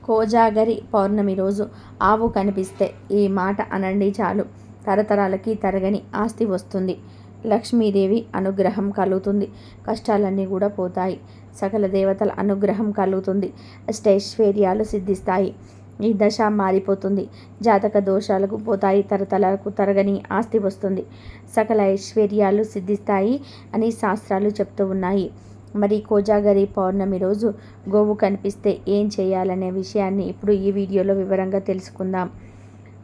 కోజాగరి పౌర్ణమి రోజు ఆవు కనిపిస్తే ఈ మాట అనండి చాలు, తరతరాలకి తరగని ఆస్తి వస్తుంది. లక్ష్మీదేవి అనుగ్రహం కలుగుతుంది. కష్టాలన్నీ కూడా పోతాయి. సకల దేవతల అనుగ్రహం కలుగుతుంది. అష్టైశ్వర్యాలు సిద్ధిస్తాయి. ఈ దశ మారిపోతుంది. జాతక దోషాలకు పోతాయి. తరతరాలకు తరగని ఆస్తి వస్తుంది. సకల ఐశ్వర్యాలు సిద్ధిస్తాయి అని శాస్త్రాలు చెప్తూ ఉన్నాయి. మరి కోజాగరి పౌర్ణమి రోజు గోవు కనిపిస్తే ఏం చేయాలనే విషయాన్ని ఇప్పుడు ఈ వీడియోలో వివరంగా తెలుసుకుందాం.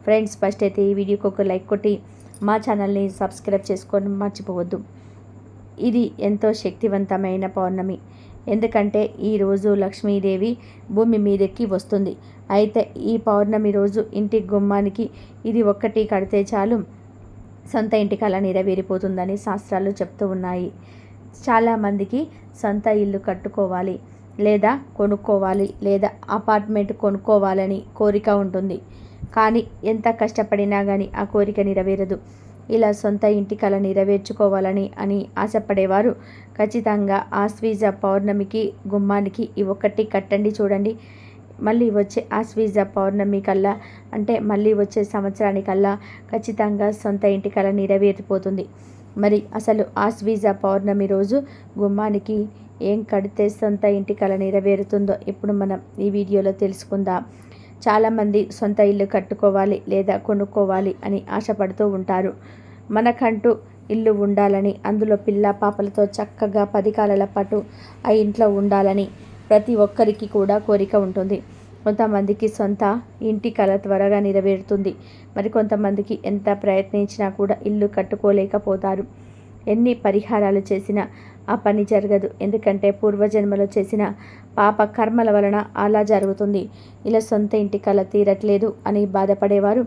ఫ్రెండ్స్, ఫస్ట్ అయితే ఈ వీడియోకి ఒక లైక్ కొట్టి మా ఛానల్ని సబ్స్క్రైబ్ చేసుకొని మర్చిపోవద్దు. ఇది ఎంతో శక్తివంతమైన పౌర్ణమి. ఎందుకంటే ఈరోజు లక్ష్మీదేవి భూమి మీదకి వస్తుంది. అయితే ఈ పౌర్ణమి రోజు ఇంటి గుమ్మానికి ఇది ఒక్కటి కడితే చాలు, సొంత ఇంటి కల నెరవేరిపోతుందని శాస్త్రాలు చెప్తూ ఉన్నాయి. చాలామందికి సొంత ఇల్లు కట్టుకోవాలి, లేదా కొనుక్కోవాలి, లేదా అపార్ట్మెంట్ కొనుక్కోవాలని కోరిక ఉంటుంది. కానీ ఎంత కష్టపడినా కానీ ఆ కోరిక నెరవేరదు. ఇలా సొంత ఇంటి కల నెరవేర్చుకోవాలని ఆశపడేవారు ఖచ్చితంగా ఆశ్వీజ పౌర్ణమికి గుమ్మానికి ఈ ఒక్కటి కట్టండి. చూడండి, మళ్ళీ వచ్చే ఆశ్వీజ పౌర్ణమి కల్లా, అంటే మళ్ళీ వచ్చే సంవత్సరానికల్లా ఖచ్చితంగా సొంత ఇంటి కల నెరవేరిపోతుంది. మరి అసలు ఆశ్వీజ పౌర్ణమి రోజు గుమ్మానికి ఏం కడితే సొంత ఇంటి కల నెరవేరుతుందో ఇప్పుడు మనం ఈ వీడియోలో తెలుసుకుందాం. చాలామంది సొంత ఇల్లు కట్టుకోవాలి లేదా కొనుక్కోవాలి అని ఆశపడుతూ ఉంటారు. మనకంటూ ఇల్లు ఉండాలని, అందులో పిల్ల పాపలతో చక్కగా 10 కాలాల పాటు ఆ ఇంట్లో ఉండాలని ప్రతి ఒక్కరికి కూడా కోరిక ఉంటుంది. కొంతమందికి సొంత ఇంటి కల త్వరగా నెరవేరుతుంది. మరి కొంతమందికి ఎంత ప్రయత్నించినా కూడా ఇల్లు కట్టుకోలేకపోతారు. ఎన్ని పరిహారాలు చేసినా ఆ పని జరగదు. ఎందుకంటే పూర్వజన్మలో చేసిన పాప కర్మల వలన అలా జరుగుతుంది. ఇలా సొంత ఇంటి కల తీరట్లేదు అని బాధపడేవారు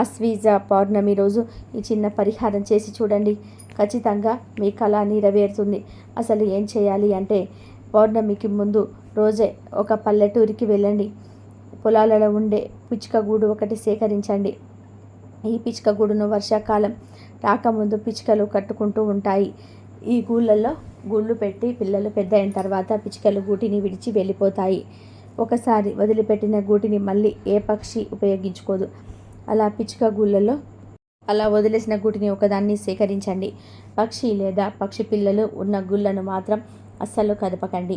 ఆశ్వీజ పౌర్ణమి రోజు ఈ చిన్న పరిహారం చేసి చూడండి. ఖచ్చితంగా మీ కల నెరవేరుతుంది. అసలు ఏం చేయాలి అంటే, పౌర్ణమికి ముందు రోజే ఒక పల్లెటూరికి వెళ్ళండి. పొలాలలో ఉండే పిచ్చుకగూడు ఒకటి సేకరించండి. ఈ పిచ్చుకగూడును వర్షాకాలం రాకముందు పిచ్చుకలు కట్టుకుంటూ ఉంటాయి. ఈ గూళ్ళల్లో గుళ్ళు పెట్టి పిల్లలు పెద్ద అయిన తర్వాత పిచ్చుకలు గూటిని విడిచి వెళ్ళిపోతాయి. ఒకసారి వదిలిపెట్టిన గూటిని మళ్ళీ ఏ పక్షి ఉపయోగించుకోదు. అలా పిచ్చుక గూళ్ళల్లో అలా వదిలేసిన గూటిని ఒకదాన్ని సేకరించండి. పక్షి లేదా పక్షి పిల్లలు ఉన్న గుళ్ళను మాత్రం అస్సలు కదపకండి.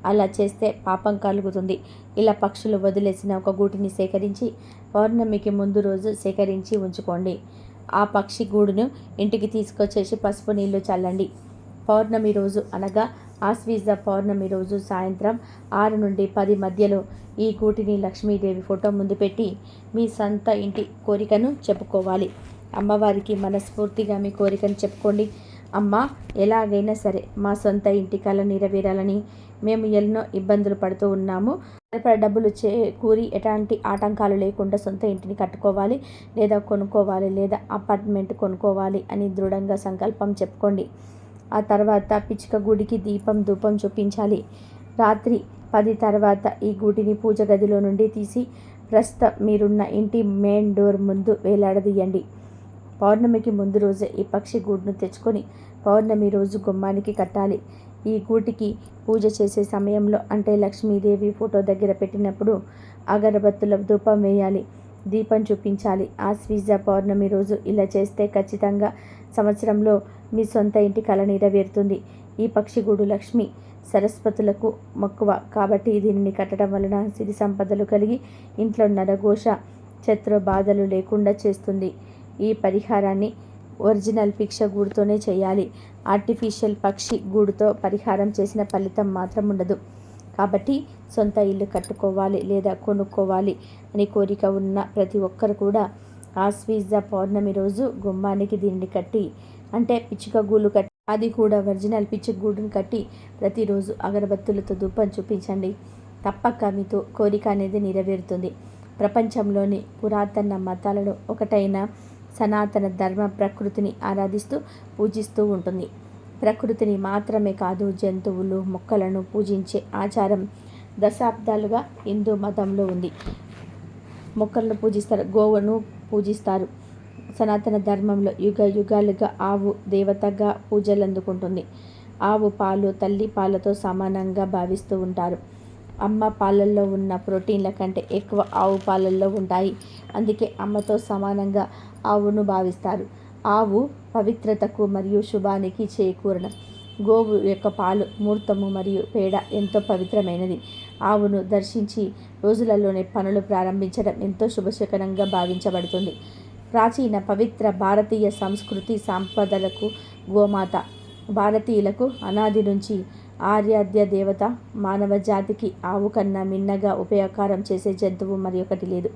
అలా చేస్తే పాపం కలుగుతుంది. ఇలా పక్షులు వదిలేసిన ఒక గూటిని సేకరించి పౌర్ణమికి ముందు రోజు సేకరించి ఉంచుకోండి. ఆ పక్షి గూడును ఇంటికి తీసుకొచ్చేసి పసుపు నీళ్లు చల్లండి. పౌర్ణమి రోజు అనగా ఆశ్వీజ పౌర్ణమి రోజు సాయంత్రం 6 నుండి 10 మధ్యలో ఈ గూటిని లక్ష్మీదేవి ఫోటో ముందు పెట్టి మీ సొంత ఇంటి కోరికను చెప్పుకోవాలి. అమ్మవారికి మనస్ఫూర్తిగా మీ కోరికను చెప్పుకోండి. అమ్మ, ఎలాగైనా సరే మా సొంత ఇంటి కల నెరవేరాలని మేము ఎన్నో ఇబ్బందులు పడుతూ ఉన్నాము. డబ్బులు చేకూరి ఎలాంటి ఆటంకాలు లేకుండా సొంత ఇంటిని కట్టుకోవాలి, లేదా కొనుక్కోవాలి, లేదా అపార్ట్మెంట్ కొనుక్కోవాలి అని దృఢంగా సంకల్పం చెప్పుకోండి. ఆ తర్వాత పిచ్చుక గుడికి దీపం ధూపం చూపించాలి. రాత్రి 10 తర్వాత ఈ గుడిని పూజ గదిలో నుండి తీసి ప్రస్తుతం మీరున్న ఇంటి మెయిన్ డోర్ ముందు వేలాడదీయండి. పౌర్ణమికి ముందు రోజే ఈ పక్షి గూడును తెచ్చుకొని పౌర్ణమి రోజు గుమ్మానికి కట్టాలి. ఈ గూటికి పూజ చేసే సమయంలో, అంటే లక్ష్మీదేవి ఫోటో దగ్గర పెట్టినప్పుడు అగరబత్తుల ధూపం వేయాలి, దీపం చూపించాలి. ఆశ్వీజ పౌర్ణమి రోజు ఇలా చేస్తే ఖచ్చితంగా సంవత్సరంలో మీ సొంత ఇంటి కల నెరవేరుతుంది. ఈ పక్షిగూడు లక్ష్మి సరస్వతులకు మక్కువ కాబట్టి దీనిని కట్టడం వలన సిరి సంపదలు కలిగి ఇంట్లో నరఘోష, శత్రు బాధలు లేకుండా చేస్తుంది. ఈ పరిహారాన్ని ఒరిజినల్ పిక్ష గూడుతోనే చేయాలి. ఆర్టిఫిషియల్ పక్షి గూడుతో పరిహారం చేసిన ఫలితం మాత్రం ఉండదు. కాబట్టి సొంత ఇల్లు కట్టుకోవాలి లేదా కొనుక్కోవాలి అని కోరిక ఉన్న ప్రతి ఒక్కరు కూడా ఆశ్వీజ పౌర్ణమి రోజు గుమ్మానికి దీనిని కట్టి, అంటే పిచ్చుక గూళ్ళు కట్టి, అది కూడా ఒరిజినల్ పిచ్చుక గూడును కట్టి ప్రతిరోజు అగరబత్తులతో ధూపం చూపించండి. తప్పక మీతో కోరిక అనేది నెరవేరుతుంది. ప్రపంచంలోని పురాతన మతాలలో ఒకటైన సనాతన ధర్మ ప్రకృతిని ఆరాధిస్తూ పూజిస్తూ ఉంటుంది. ప్రకృతిని మాత్రమే కాదు, జంతువులు మొక్కలను పూజించే ఆచారం దశాబ్దాలుగా హిందూ మతంలో ఉంది. మొక్కలను పూజిస్తారు, గోవును పూజిస్తారు. సనాతన ధర్మంలో యుగ యుగాలుగా ఆవు దేవతగా పూజలు అందుకుంటుంది. ఆవు పాలు తల్లి పాలతో సమానంగా భావిస్తూ ఉంటారు. అమ్మ పాలల్లో ఉన్న ప్రోటీన్ల కంటే ఎక్కువ ఆవు పాలల్లో ఉంటాయి. అందుకే అమ్మతో సమానంగా ఆవును భావిస్తారు. ఆవు పవిత్రతకు మరియు శుభానికి చేకూరడం. గోవు యొక్క పాలు, మూత్రము మరియు పేడ ఎంతో పవిత్రమైనది. ఆవును దర్శించి రోజులలోనే పనులు ప్రారంభించడం ఎంతో శుభశకనంగా భావించబడుతుంది. ప్రాచీన పవిత్ర భారతీయ సంస్కృతి సంపదలకు గోమాత. భారతీయులకు అనాది నుంచి ఆరాధ్య దేవత. మానవ జాతికి ఆవు కన్నా మిన్నగా ఉపకారం చేసే జంతువు మరి ఒకటి లేదు.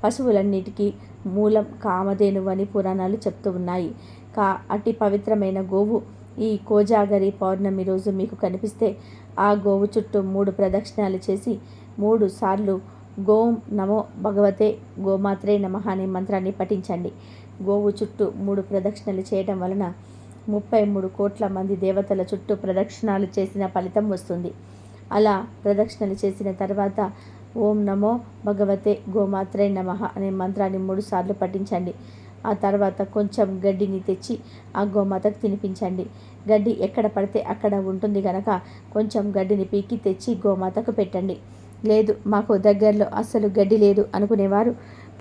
పశువులన్నిటికీ మూలం కామధేనువు అని పురాణాలు చెప్తూ ఉన్నాయి. అతి పవిత్రమైన గోవు ఈ కోజాగరి పౌర్ణమి రోజు మీకు కనిపిస్తే ఆ గోవు చుట్టూ 3 ప్రదక్షిణాలు చేసి 3 సార్లు గోం నమో భగవతే గోమాత్రే నమః అనే మంత్రాన్ని పఠించండి. గోవు చుట్టూ 3 ప్రదక్షిణలు చేయడం వలన 33 కోట్ల మంది దేవతల చుట్టూ ప్రదక్షిణాలు చేసిన ఫలితం వస్తుంది. అలా ప్రదక్షిణలు చేసిన తర్వాత ఓం నమో భగవతే గోమాత్రే నమః అనే మంత్రాన్ని 3 సార్లు పఠించండి. ఆ తర్వాత కొంచెం గడ్డిని తెచ్చి ఆ గోమాతకు తినిపించండి. గడ్డి ఎక్కడ పడితే అక్కడ ఉంటుంది కనుక కొంచెం గడ్డిని పీకి తెచ్చి గోమాతకు పెట్టండి. లేదు మాకు దగ్గరలో అస్సలు గడ్డి లేదు అనుకునేవారు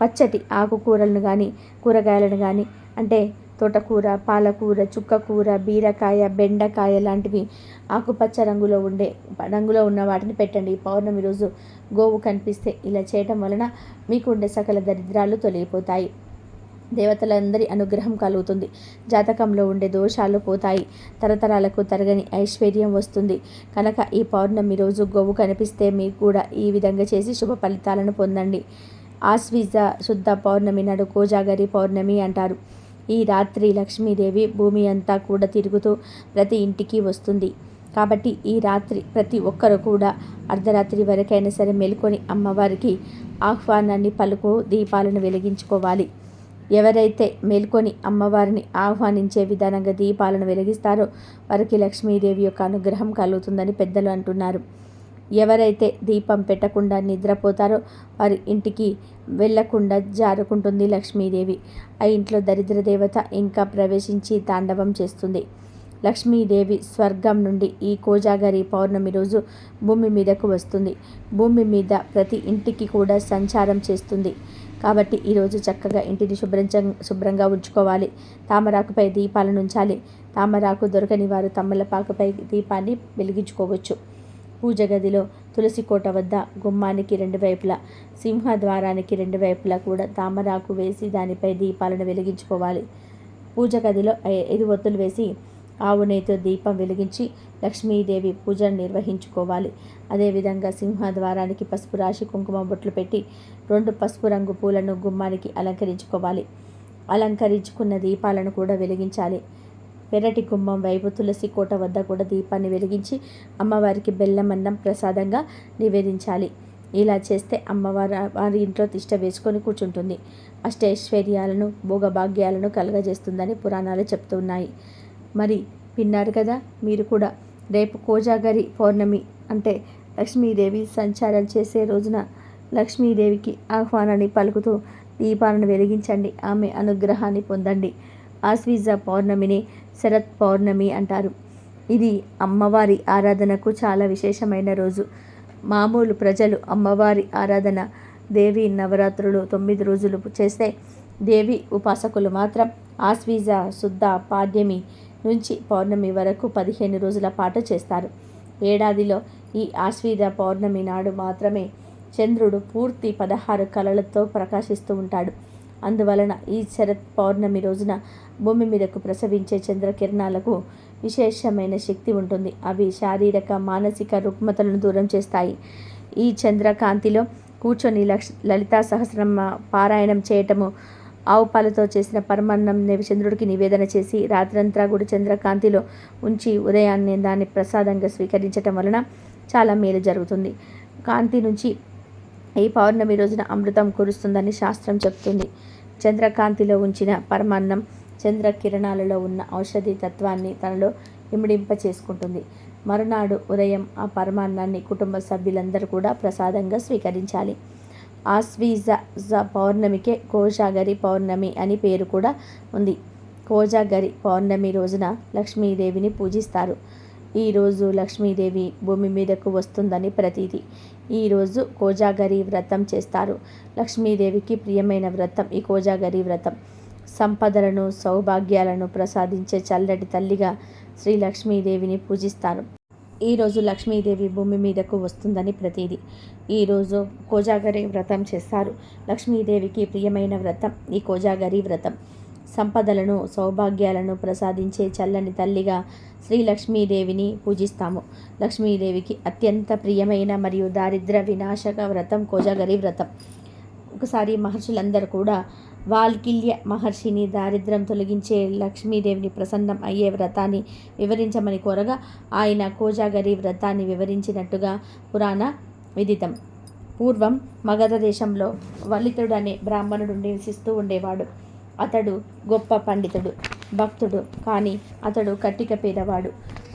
పచ్చటి ఆకుకూరలను కానీ కూరగాయలను కానీ అంటే తోటకూర, పాలకూర, చుక్కకూర, బీరకాయ, బెండకాయ లాంటివి ఆకుపచ్చ రంగులో ఉన్న వాటిని పెట్టండి. పౌర్ణమి రోజు గోవు కనిపిస్తే ఇలా చేయటం వలన మీకు ఉండే సకల దరిద్రాలు తొలగిపోతాయి. దేవతలందరి అనుగ్రహం కలుగుతుంది. జాతకంలో ఉండే దోషాలు పోతాయి. తరతరాలకు తరగని ఐశ్వర్యం వస్తుంది. కనుక ఈ పౌర్ణమి రోజు గోవు కనిపిస్తే మీకు కూడా ఈ విధంగా చేసి శుభ ఫలితాలను పొందండి. ఆశ్వీజ శుద్ధ పౌర్ణమి నాడు కోజాగరి పౌర్ణమి అంటారు. ఈ రాత్రి లక్ష్మీదేవి భూమి అంతా కూడా తిరుగుతూ ప్రతి ఇంటికి వస్తుంది. కాబట్టి ఈ రాత్రి ప్రతి ఒక్కరు కూడా అర్ధరాత్రి వరకైనా సరే మేల్కొని అమ్మవారికి ఆహ్వానాన్ని పలుకు దీపాలను వెలిగించుకోవాలి. ఎవరైతే మేల్కొని అమ్మవారిని ఆహ్వానించే విధానంగా దీపాలను వెలిగిస్తారో వారికి లక్ష్మీదేవి యొక్క అనుగ్రహం కలుగుతుందని పెద్దలు అంటున్నారు. ఎవరైతే దీపం పెట్టకుండా నిద్రపోతారో వారి ఇంటికి వెళ్లకుండా జారుకుంటుంది లక్ష్మీదేవి. ఆ ఇంట్లో దరిద్ర దేవత ఇంకా ప్రవేశించి తాండవం చేస్తుంది. లక్ష్మీదేవి స్వర్గం నుండి ఈ కోజాగరి పౌర్ణమి రోజు భూమి మీదకు వస్తుంది. భూమి మీద ప్రతి ఇంటికి కూడా సంచారం చేస్తుంది. కాబట్టి ఈరోజు చక్కగా ఇంటిని శుభ్రంగా ఉంచుకోవాలి. తామరాకుపై దీపాలను ఉంచాలి. తామరాకు దొరకని వారు తమలపాకుపై దీపాన్ని వెలిగించుకోవచ్చు. పూజ గదిలో తులసి కోట వద్ద గుమ్మానికి 2 వైపులా, సింహద్వారానికి 2 వైపులా కూడా తామరాకు వేసి దానిపై దీపాలను వెలిగించుకోవాలి. పూజ గదిలో 5 ఒత్తులు వేసి ఆవు నెయ్యితో దీపం వెలిగించి లక్ష్మీదేవి పూజను నిర్వహించుకోవాలి. అదేవిధంగా సింహద్వారానికి పసుపు రాసి కుంకుమ బొట్లు పెట్టి 2 పసుపు రంగు పూలను గుమ్మానికి అలంకరించుకోవాలి. అలంకరించుకున్న దీపాలను కూడా వెలిగించాలి. పెరటి గుమ్మం వైపు తులసి కోట వద్ద కూడా దీపాన్ని వెలిగించి అమ్మవారికి బెల్లం అన్నం ప్రసాదంగా నివేదించాలి. ఇలా చేస్తే వారి ఇంట్లో తిష్ట వేసుకొని కూర్చుంటుంది. అష్టైశ్వర్యాలను భోగభాగ్యాలను కలుగజేస్తుందని పురాణాలు చెప్తున్నాయి. మరి విన్నారు కదా, మీరు కూడా రేపు కోజాగరి పౌర్ణమి అంటే లక్ష్మీదేవి సంచారం చేసే రోజున లక్ష్మీదేవికి ఆహ్వానాన్ని పలుకుతూ దీపాలను వెలిగించండి. ఆమె అనుగ్రహాన్ని పొందండి. ఆశ్వీజ పౌర్ణమిని శరత్ పౌర్ణమి అంటారు. ఇది అమ్మవారి ఆరాధనకు చాలా విశేషమైన రోజు. మామూలు ప్రజలు అమ్మవారి ఆరాధన దేవి నవరాత్రులు 9 రోజులు చేస్తే దేవి ఉపాసకులు మాత్రం ఆశ్వీజ శుద్ధ పాడ్యమి నుంచి పౌర్ణమి వరకు 15 రోజుల పాటు చేస్తారు. ఏడాదిలో ఈ ఆశ్వీజ పౌర్ణమి నాడు మాత్రమే చంద్రుడు పూర్తి 16 కళలతో ప్రకాశిస్తూ ఉంటాడు. అందువలన ఈ శరత్ పౌర్ణమి రోజున భూమి మీదకు ప్రసవించే చంద్రకిరణాలకు విశేషమైన శక్తి ఉంటుంది. అవి శారీరక మానసిక రుగ్మతలను దూరం చేస్తాయి. ఈ చంద్రకాంతిలో కూర్చొని లలితా సహస్రనామ పారాయణం చేయటము, ఆవు పాలతో చేసిన పరమాన్నం చంద్రుడికి నివేదన చేసి రాత్రంతా కూడా చంద్రకాంతిలో ఉంచి ఉదయాన్నే దాన్ని ప్రసాదంగా స్వీకరించటం వలన చాలా మేలు జరుగుతుంది. కాంతి నుంచి ఈ పౌర్ణమి రోజున అమృతం కురుస్తుందని శాస్త్రం చెప్తుంది. చంద్రకాంతిలో ఉంచిన పరమాన్నం చంద్రకిరణాలలో ఉన్న ఔషధి తత్వాన్ని తనలో ఇమిడింప చేసుకుంటుంది. మరునాడు ఉదయం ఆ పరమాన్నాన్ని కుటుంబ సభ్యులందరూ కూడా ప్రసాదంగా స్వీకరించాలి. ఆశ్వీజ పౌర్ణమికే కోజాగరి పౌర్ణమి అని పేరు కూడా ఉంది. కోజాగరి పౌర్ణమి రోజున లక్ష్మీదేవిని పూజిస్తారు. ఈరోజు లక్ష్మీదేవి భూమి మీదకు వస్తుందని ప్రతీతి. ఈరోజు కోజాగరి వ్రతం చేస్తారు. లక్ష్మీదేవికి ప్రియమైన వ్రతం ఈ కోజాగరి వ్రతం. సంపదలను సౌభాగ్యాలను ప్రసాదించే చల్లటి తల్లిగా శ్రీ లక్ష్మీదేవిని పూజిస్తారు. ఈరోజు లక్ష్మీదేవి భూమి మీదకు వస్తుందని ప్రతీది. ఈరోజు కోజాగరి వ్రతం చేస్తారు. లక్ష్మీదేవికి ప్రియమైన వ్రతం ఈ కోజాగరి వ్రతం. సంపదలను సౌభాగ్యాలను ప్రసాదించే చల్లని తల్లిగా శ్రీ లక్ష్మీదేవిని పూజిస్తాము. లక్ష్మీదేవికి అత్యంత ప్రియమైన మరియు దారిద్ర్య వినాశక వ్రతం కోజాగరి వ్రతం. ఒకసారి మహర్షులందరూ కూడా వాల్కిల్య మహర్షిని దారిద్ర్యం తొలగించే లక్ష్మీదేవిని ప్రసన్నం అయ్యే వ్రతాన్ని వివరించమని కోరగా ఆయన కోజాగరి వ్రతాన్ని వివరించినట్టుగా పురాణ విదితం. పూర్వం మగధ దేశంలో వలితుడు అనే బ్రాహ్మణుడు నివసిస్తూ ఉండేవాడు. అతడు గొప్ప పండితుడు, భక్తుడు, కానీ అతడు కట్టిక పేదవాడు.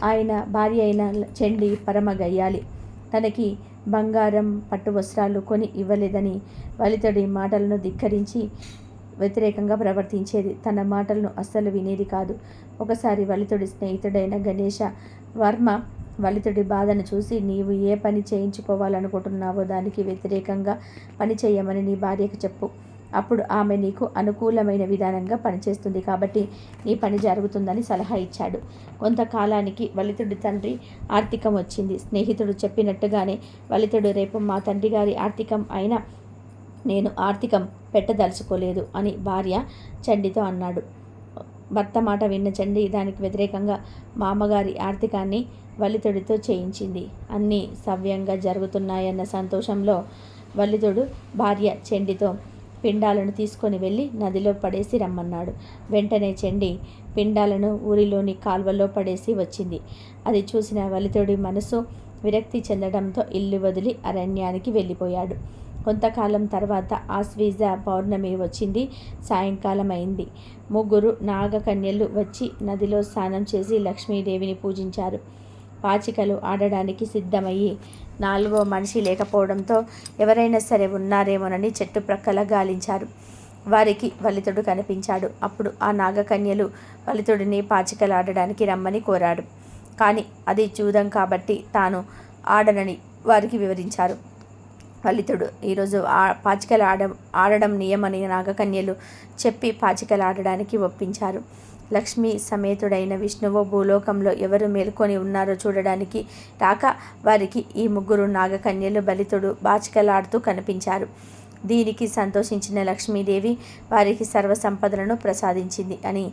ఆయన భార్య అయిన చండి పరమ గయ్యాలి. తనకి బంగారం పట్టు వస్త్రాలు కొని ఇవ్వలేదని వలితుడి మాటలను ధిక్కరించి వ్యతిరేకంగా ప్రవర్తించేది. తన మాటలను అస్సలు వినేది కాదు. ఒకసారి వలితుడి స్నేహితుడైన గణేశ వర్మ వలితుడి బాధను చూసి, నీవు ఏ పని చేయించుకోవాలనుకుంటున్నావో దానికి వ్యతిరేకంగా పని చేయమని నీ భార్యకు చెప్పు. అప్పుడు ఆమె నీకు అనుకూలమైన విధానంగా పనిచేస్తుంది కాబట్టి నీ పని జరుగుతుందని సలహా ఇచ్చాడు. కొంతకాలానికి వలితుడి తండ్రి ఆర్థికం వచ్చింది. స్నేహితుడు చెప్పినట్టుగానే వలితుడు, రేపు మా తండ్రి గారి ఆర్థికం అయినా నేను ఆర్థికం పెట్టదలుచుకోలేదు అని భార్య చండితో అన్నాడు. భర్త మాట విన్న చండి దానికి వ్యతిరేకంగా మామగారి ఆర్థికాన్ని వలితుడితో చేయించింది. అన్నీ సవ్యంగా జరుగుతున్నాయన్న సంతోషంలో వలితుడు భార్య చండితో పిండాలను తీసుకొని వెళ్ళి నదిలో పడేసి రమ్మన్నాడు. వెంటనే చండి పిండాలను ఊరిలోని కాల్వలో పడేసి వచ్చింది. అది చూసిన వలితుడి మనసు విరక్తి చెందడంతో ఇల్లు వదిలి అరణ్యానికి వెళ్ళిపోయాడు. కొంతకాలం తర్వాత ఆశ్వీజ పౌర్ణమి వచ్చింది. సాయంకాలం అయింది. ముగ్గురు నాగకన్యలు వచ్చి నదిలో స్నానం చేసి లక్ష్మీదేవిని పూజించారు. పాచికలు ఆడడానికి సిద్ధమయ్యి నాలుగో మనిషి లేకపోవడంతో ఎవరైనా సరే ఉన్నారేమోనని చెట్టు ప్రక్కల గాలించారు. వారికి వలితుడు కనిపించాడు. అప్పుడు ఆ నాగకన్యలు వలితుడిని పాచికలు ఆడడానికి రమ్మని కోరాడు. కానీ అది జూదం కాబట్టి తాను ఆడనని వారికి వివరించారు. వలితుడు ఈరోజు పాచికలు ఆడడం నియమని నాగకన్యలు చెప్పి పాచికలు ఆడడానికి ఒప్పించారు. లక్ష్మీ సమేతుడైన విష్ణువు భూలోకంలో ఎవరు మేల్కొని ఉన్నారో చూడడానికి రాక వారికి ఈ ముగ్గురు నాగకన్యలు బలితుడు పాచికలాడుతూ కనిపించారు. దీనికి సంతోషించిన లక్ష్మీదేవి వారికి సర్వసంపదలను ప్రసాదించింది అని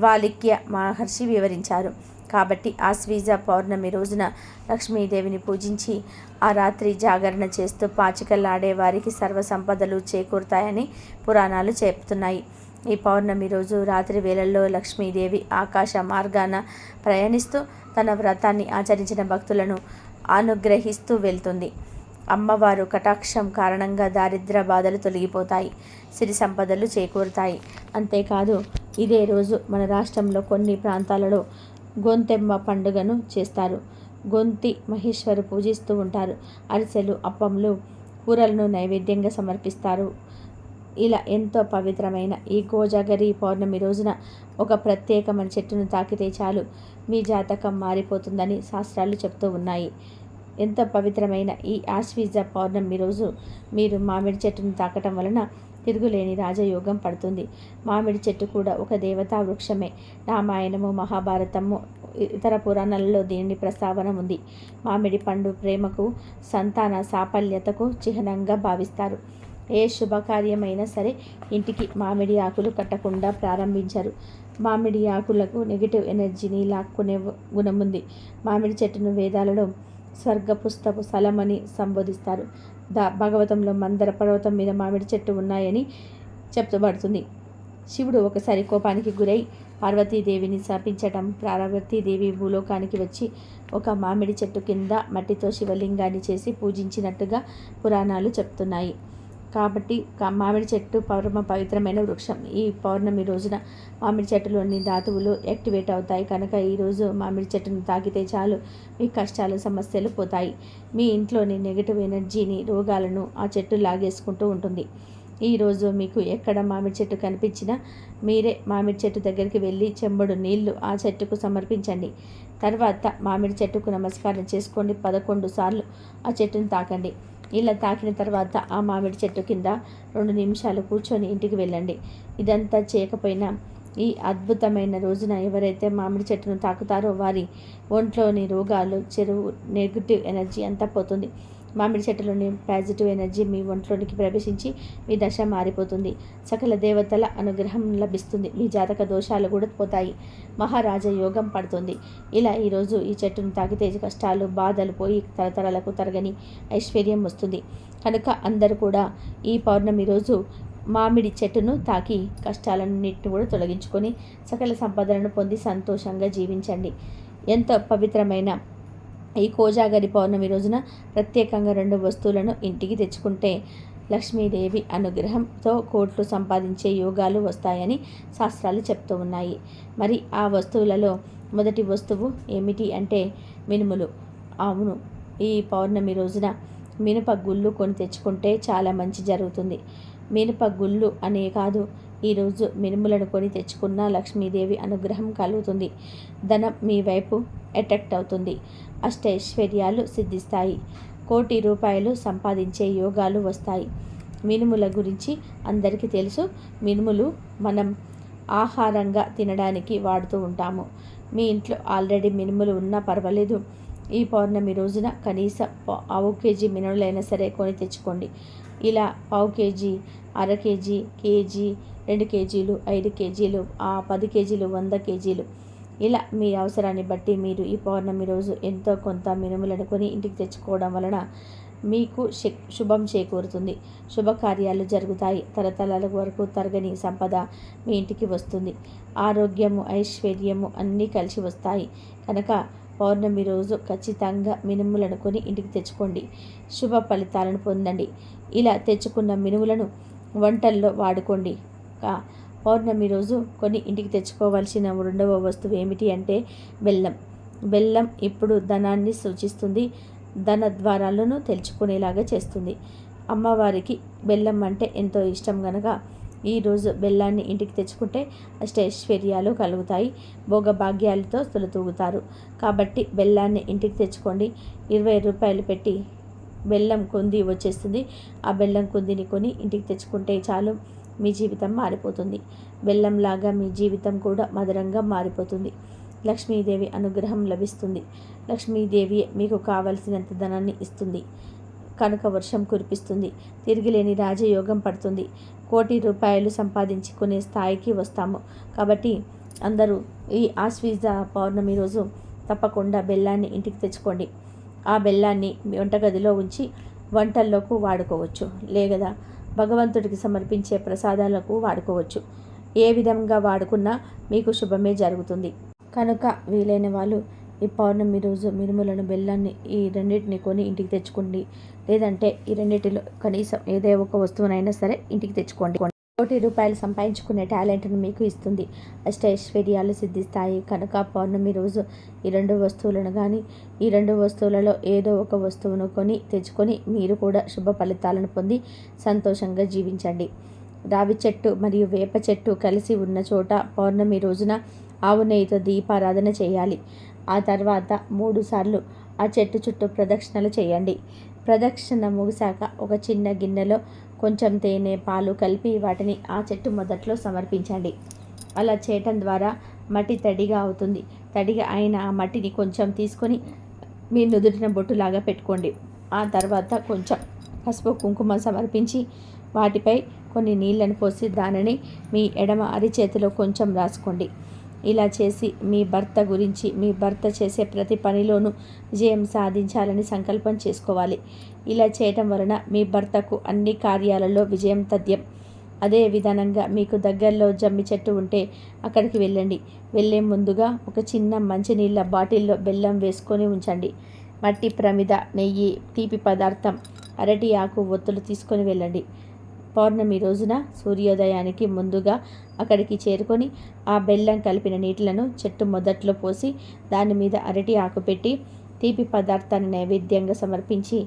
వాలిక్య మహర్షి వివరించారు. కాబట్టి ఆశ్వీజ పౌర్ణమి రోజున లక్ష్మీదేవిని పూజించి ఆ రాత్రి జాగరణ చేస్తూ పాచికలాడే వారికి సర్వసంపదలు చేకూరుతాయని పురాణాలు చెప్తున్నాయి. ఈ పౌర్ణమి రోజు రాత్రి వేళల్లో లక్ష్మీదేవి ఆకాశ మార్గాన ప్రయాణిస్తూ తన వ్రతాన్ని ఆచరించిన భక్తులను అనుగ్రహిస్తూ వెళ్తుంది. అమ్మవారు కటాక్షం కారణంగా దారిద్ర్య బాధలు తొలగిపోతాయి, సిరి సంపదలు చేకూరుతాయి. అంతేకాదు ఇదే రోజు మన రాష్ట్రంలో కొన్ని ప్రాంతాలలో గొంతెమ్మ పండుగను చేస్తారు. గొంతి మహేశ్వరు పూజిస్తూ ఉంటారు. అరిసెలు, అప్పములు, కూరలను నైవేద్యంగా సమర్పిస్తారు. ఇలా ఎంతో పవిత్రమైన ఈ కోజాగరి పౌర్ణమి రోజున ఒక ప్రత్యేకమైన చెట్టును తాకితే చాలు మీ జాతకం మారిపోతుందని శాస్త్రాలు చెప్తూ ఉన్నాయి. ఎంతో పవిత్రమైన ఈ ఆశ్వీజ పౌర్ణమి రోజు మీరు మామిడి చెట్టును తాకటం వలన తిరుగులేని రాజయోగం పడుతుంది. మామిడి చెట్టు కూడా ఒక దేవతా వృక్షమే. రామాయణము, మహాభారతము, ఇతర పురాణాలలో దీని ప్రస్తావన ఉంది. మామిడి పండు ప్రేమకు, సంతాన సాఫల్యతకు చిహ్నంగా భావిస్తారు. ఏ శుభకార్యమైనా సరే ఇంటికి మామిడి ఆకులు కట్టకుండా ప్రారంభించరు. మామిడి ఆకులకు నెగిటివ్ ఎనర్జీని లాక్కునే గుణముంది. మామిడి చెట్టును వేదాలలో స్వర్గపుస్తపు స్థలమని సంబోధిస్తారు. భాగవతంలో మందర పర్వతం మీద మామిడి చెట్టు ఉన్నాయని చెప్పబడుతుంది. శివుడు ఒకసారి కోపానికి గురై పార్వతీదేవిని శాపించటం, పార్వతీదేవి భూలోకానికి వచ్చి ఒక మామిడి చెట్టు కింద మట్టితో శివలింగాన్ని చేసి పూజించినట్టుగా పురాణాలు చెప్తున్నాయి. కాబట్టి మామిడి చెట్టు పరమ పవిత్రమైన వృక్షం. ఈ పౌర్ణమి రోజున మామిడి చెట్టులోని ధాతువులు యాక్టివేట్ అవుతాయి కనుక ఈరోజు మామిడి చెట్టును తాకితే చాలు మీ కష్టాలు, సమస్యలు పోతాయి. మీ ఇంట్లోని నెగిటివ్ ఎనర్జీని, రోగాలను ఆ చెట్టు లాగేసుకుంటూ ఉంటుంది. ఈరోజు మీకు ఎక్కడ మామిడి చెట్టు కనిపించినా మీరే మామిడి చెట్టు దగ్గరికి వెళ్ళి చెంబుడు నీళ్లు ఆ చెట్టుకు సమర్పించండి. తర్వాత మామిడి చెట్టుకు నమస్కారం చేసుకోండి. 11 సార్లు ఆ చెట్టును తాకండి. ఇలా తాకిన తర్వాత ఆ మామిడి చెట్టు కింద 2 నిమిషాలు కూర్చొని ఇంటికి వెళ్ళండి. ఇదంతా చేయకపోయినా ఈ అద్భుతమైన రోజున ఎవరైతే మామిడి చెట్టును తాకుతారో వారి ఒంట్లోని రోగాలు, చెరువు, నెగిటివ్ ఎనర్జీ అంతా పోతుంది. మామిడి చెట్టులోని పాజిటివ్ ఎనర్జీ మీ ఒంట్లోనికి ప్రవేశించి మీ దశ మారిపోతుంది. సకల దేవతల అనుగ్రహం లభిస్తుంది. మీ జాతక దోషాలు కూడా పోతాయి. మహారాజ యోగం పడుతుంది. ఇలా ఈరోజు ఈ చెట్టును తాకితే కష్టాలు, బాధలు పోయి తరతరాలకు తరగని ఐశ్వర్యం వస్తుంది. కనుక అందరూ కూడా ఈ పౌర్ణమి రోజు మామిడి చెట్టును తాకి కష్టాలన్నింటిని కూడా తొలగించుకొని సకల సంపదలను పొంది సంతోషంగా జీవించండి. ఎంతో పవిత్రమైన ఈ కోజాగరి పౌర్ణమి రోజున ప్రత్యేకంగా 2 వస్తువులను ఇంటికి తెచ్చుకుంటే లక్ష్మీదేవి అనుగ్రహంతో కోట్లు సంపాదించే యోగాలు వస్తాయని శాస్త్రాలు చెప్తూ ఉన్నాయి. మరి ఆ వస్తువులలో మొదటి వస్తువు ఏమిటి అంటే మినుములు. అవును, ఈ పౌర్ణమి రోజున మినప గుళ్ళు కొని తెచ్చుకుంటే చాలా మంచి జరుగుతుంది. మినప గుళ్ళు అనే కాదు, ఈరోజు మినుములను కొని తెచ్చుకున్న లక్ష్మీదేవి అనుగ్రహం కలుగుతుంది. ధనం మీ వైపు అట్రాక్ట్ అవుతుంది. అష్టైశ్వర్యాలు సిద్ధిస్తాయి. కోటి రూపాయలు సంపాదించే యోగాలు వస్తాయి. మినుముల గురించి అందరికీ తెలుసు. మినుములు మనం ఆహారంగా తినడానికి వాడుతూ ఉంటాము. మీ ఇంట్లో ఆల్రెడీ మినుములు ఉన్నా పర్వాలేదు. ఈ పౌర్ణమి రోజున కనీసం 1/2 కేజీ మినుములైనా సరే కొని తెచ్చుకోండి. ఇలా 1/2 కేజీ, అర కేజీ, కేజీ, 2 కేజీలు, 5 కేజీలు, 10 కేజీలు, 100 కేజీలు, ఇలా మీ అవసరాన్ని బట్టి మీరు ఈ పౌర్ణమి రోజు ఎంతో కొంత మినుములను కొని ఇంటికి తెచ్చుకోవడం వలన మీకు శుభం చేకూరుతుంది. శుభకార్యాలు జరుగుతాయి. తరతరాల వరకు తరగని సంపద మీ ఇంటికి వస్తుంది. ఆరోగ్యము, ఐశ్వర్యము అన్నీ కలిసి వస్తాయి. కనుక పౌర్ణమి రోజు ఖచ్చితంగా మినుములను కొని ఇంటికి తెచ్చుకోండి. శుభ ఫలితాలను పొందండి. ఇలా తెచ్చుకున్న మినుములను వంటల్లో వాడుకోండి. పౌర్ణమి రోజు కొని ఇంటికి తెచ్చుకోవాల్సిన 2వ వస్తువు ఏమిటి అంటే బెల్లం. బెల్లం ఇప్పుడు ధనాన్ని సూచిస్తుంది. ధన ద్వారాలను తెలుసుకునేలాగా చేస్తుంది. అమ్మవారికి బెల్లం అంటే ఎంతో ఇష్టం గనక ఈరోజు బెల్లాన్ని ఇంటికి తెచ్చుకుంటే అష్టైశ్వర్యాలు కలుగుతాయి. భోగభాగ్యాలతో తొలతూగుతారు. కాబట్టి బెల్లాన్ని ఇంటికి తెచ్చుకోండి. 20 రూపాయలు పెట్టి బెల్లం కుంది వచ్చేస్తుంది. ఆ బెల్లం కుందిని కొని ఇంటికి తెచ్చుకుంటే చాలు, మీ జీవితం మారిపోతుంది. బెల్లంలాగా మీ జీవితం కూడా మధురంగా మారిపోతుంది. లక్ష్మీదేవి అనుగ్రహం లభిస్తుంది. లక్ష్మీదేవి మీకు కావలసినంత ధనాన్ని ఇస్తుంది. కనుక వర్షం కురిపిస్తుంది. తిరిగిలేని రాజయోగం పడుతుంది. 1 కోటి రూపాయలు సంపాదించుకునే స్థాయికి వస్తాము. కాబట్టి అందరూ ఈ ఆశ్వీజ పౌర్ణమి రోజు తప్పకుండా బెల్లాన్ని ఇంటికి తెచ్చుకోండి. ఆ బెల్లాన్ని మీ వంటగదిలో ఉంచి వంటల్లోకి వాడుకోవచ్చు. లేదా భగవంతుడికి సమర్పించే ప్రసాదాలకు వాడుకోవచ్చు. ఏ విధంగా వాడుకున్నా మీకు శుభమే జరుగుతుంది. కనుక వీలైన వాళ్ళు ఈ పౌర్ణమి రోజు మినుములను, బెల్లాన్ని ఈ రెండింటిని కొని ఇంటికి తెచ్చుకోండి. లేదంటే ఈ రెండింటిలో కనీసం ఏదో ఒక వస్తువునైనా సరే ఇంటికి తెచ్చుకోండి. 1 కోటి రూపాయలు సంపాదించుకునే టాలెంట్ను మీకు ఇస్తుంది. అష్టైశ్వర్యాలు సిద్ధిస్తాయి. కనుక పౌర్ణమి రోజు ఈ 2 వస్తువులను కానీ, ఈ 2 వస్తువులలో ఏదో ఒక వస్తువును కొని తెచ్చుకొని మీరు కూడా శుభ ఫలితాలను పొంది సంతోషంగా జీవించండి. రావి చెట్టు మరియు వేప చెట్టు కలిసి ఉన్న చోట పౌర్ణమి రోజున ఆవు నెయ్యితో దీపారాధన చేయాలి. ఆ తర్వాత 3 సార్లు ఆ చెట్టు చుట్టూ ప్రదక్షిణలు చేయండి. ప్రదక్షిణ ముగిశాక ఒక చిన్న గిన్నెలో కొంచెం తేనె, పాలు కలిపి వాటిని ఆ చెట్టు మొదట్లో సమర్పించండి. అలా చేయటం ద్వారా మట్టి తడిగా అవుతుంది. తడిగా అయిన ఆ మట్టిని కొంచెం తీసుకొని మీ నుదుటిన బొట్టులాగా పెట్టుకోండి. ఆ తర్వాత కొంచెం పసుపు, కుంకుమ సమర్పించి వాటిపై కొన్ని నీళ్లను పోసి దానిని మీ ఎడమ అరిచేతిలో కొంచెం రాసుకోండి. ఇలా చేసి మీ భర్త గురించి, మీ భర్త చేసే ప్రతి పనిలోనూ విజయం సాధించాలని సంకల్పం చేసుకోవాలి. ఇలా చేయటం వలన మీ భర్తకు అన్ని కార్యాలలో విజయం తథ్యం. అదే విధానంగా మీకు దగ్గరలో జమ్మి చెట్టు ఉంటే అక్కడికి వెళ్ళండి. వెళ్ళే ముందుగా ఒక చిన్న మంచినీళ్ళ బాటిల్లో బెల్లం వేసుకొని ఉంచండి. మట్టి ప్రమిద, నెయ్యి, తీపి పదార్థం, అరటి ఆకు, ఒత్తులు తీసుకొని వెళ్ళండి. పౌర్ణమి రోజున సూర్యోదయానికి ముందుగా అక్కడికి చేరుకొని ఆ బెల్లం కలిపిన నీటిలను చెట్టు మొదట్లో పోసి దాని మీద అరటి ఆకు పెట్టి తీపి పదార్థాన్ని నైవేద్యంగా సమర్పించి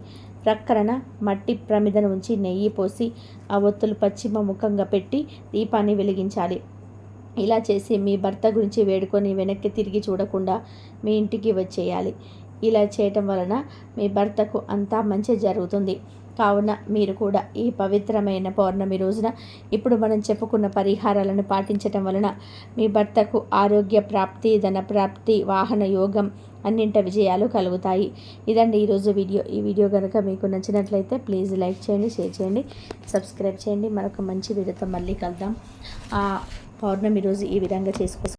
ప్రక్కన మట్టి ప్రమిదను ఉంచి నెయ్యి పోసి ఆ ఒత్తులు పశ్చిమ ముఖంగా పెట్టి దీపాన్ని వెలిగించాలి. ఇలా చేసి మీ భర్త గురించి వేడుకొని వెనక్కి తిరిగి చూడకుండా మీ ఇంటికి వచ్చేయాలి. ఇలా చేయటం వలన మీ భర్తకు అంతా మంచి జరుగుతుంది. కావున మీరు కూడా ఈ పవిత్రమైన పౌర్ణమి రోజున ఇప్పుడు మనం చెప్పుకున్న పరిహారాలను పాటించటం వలన మీ భర్తకు ఆరోగ్య ప్రాప్తి, ధన ప్రాప్తి, వాహన యోగం అన్నింట విజయాలు కలుగుతాయి. ఇదండి ఈరోజు వీడియో. ఈ వీడియో కనుక మీకు నచ్చినట్లయితే ప్లీజ్ లైక్ చేయండి, షేర్ చేయండి, సబ్స్క్రైబ్ చేయండి. మరొక మంచి వీడియోతో మళ్ళీ కలుద్దాం. పౌర్ణమి రోజు ఈ విధంగా చేసుకో